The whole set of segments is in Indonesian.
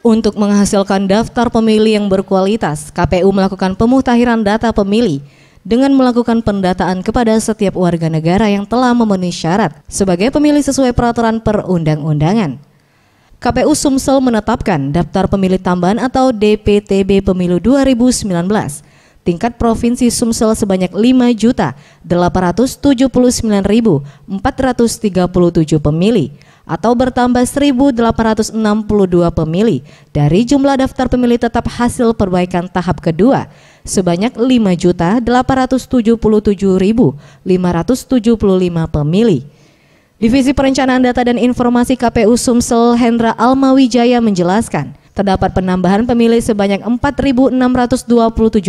Untuk menghasilkan daftar pemilih yang berkualitas, KPU melakukan pemutahiran data pemilih dengan melakukan pendataan kepada setiap warga negara yang telah memenuhi syarat sebagai pemilih sesuai peraturan perundang-undangan. KPU Sumsel menetapkan daftar pemilih tambahan atau DPTB Pemilu 2019 tingkat Provinsi Sumsel sebanyak 5.879.437 pemilih atau bertambah 1.862 pemilih dari jumlah daftar pemilih tetap hasil perbaikan tahap kedua sebanyak 5.877.575 pemilih. Divisi Perencanaan Data dan Informasi KPU Sumsel Hendra Almawijaya menjelaskan, terdapat penambahan pemilih sebanyak 4.627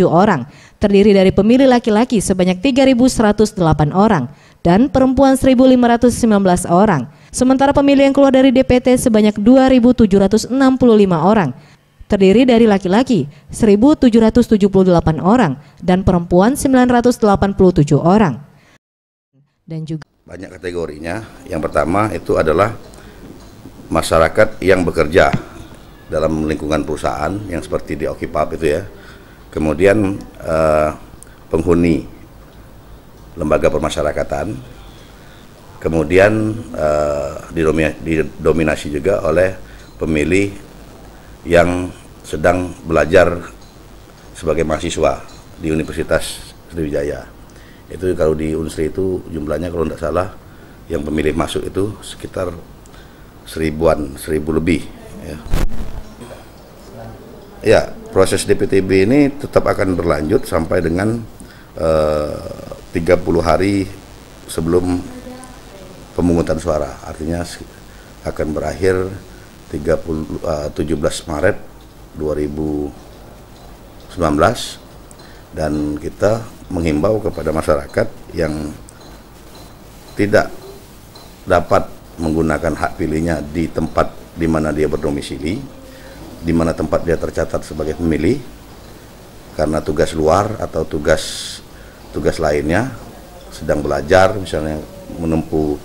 orang, terdiri dari pemilih laki-laki sebanyak 3.108 orang dan perempuan 1.519 orang. Sementara pemilih yang keluar dari DPT sebanyak 2.765 orang, terdiri dari laki-laki 1.778 orang dan perempuan 987 orang. Dan juga banyak kategorinya. Yang pertama itu adalah masyarakat yang bekerja dalam lingkungan perusahaan yang seperti di Okipap itu ya. Kemudian penghuni lembaga permasyarakatan. Kemudian didominasi juga oleh pemilih yang sedang belajar sebagai mahasiswa di Universitas Sriwijaya. Itu kalau di Unsri itu jumlahnya kalau tidak salah yang pemilih masuk itu sekitar 1.000 lebih. Ya, proses DPTB ini tetap akan berlanjut sampai dengan 30 hari sebelum pemungutan suara. Artinya akan berakhir 17 Maret 2019 dan kita menghimbau kepada masyarakat yang tidak dapat menggunakan hak pilihnya di tempat di mana dia berdomisili, di mana tempat dia tercatat sebagai pemilih karena tugas luar atau tugas lainnya, sedang belajar misalnya menempuh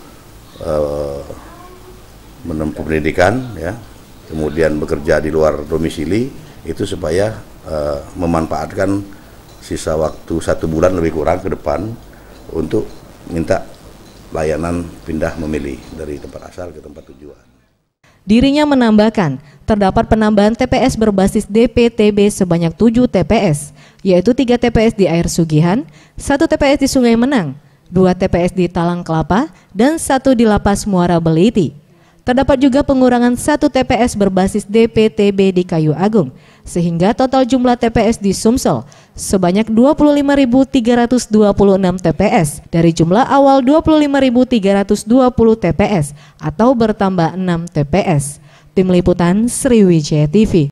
pendidikan ya, kemudian bekerja di luar domisili, itu supaya memanfaatkan sisa waktu 1 bulan lebih kurang ke depan untuk minta layanan pindah memilih dari tempat asal ke tempat tujuan. Dirinya menambahkan, terdapat penambahan TPS berbasis DPTB sebanyak 7 TPS, yaitu 3 TPS di Air Sugihan, 1 TPS di Sungai Menang, 2 TPS di Talang Kelapa, dan 1 di Lapas Muara Beliti. Terdapat juga pengurangan 1 TPS berbasis DPTB di Kayu Agung, sehingga total jumlah TPS di Sumsel sebanyak 25.326 TPS dari jumlah awal 25.320 TPS atau bertambah 6 TPS. Tim Liputan Sriwijaya TV.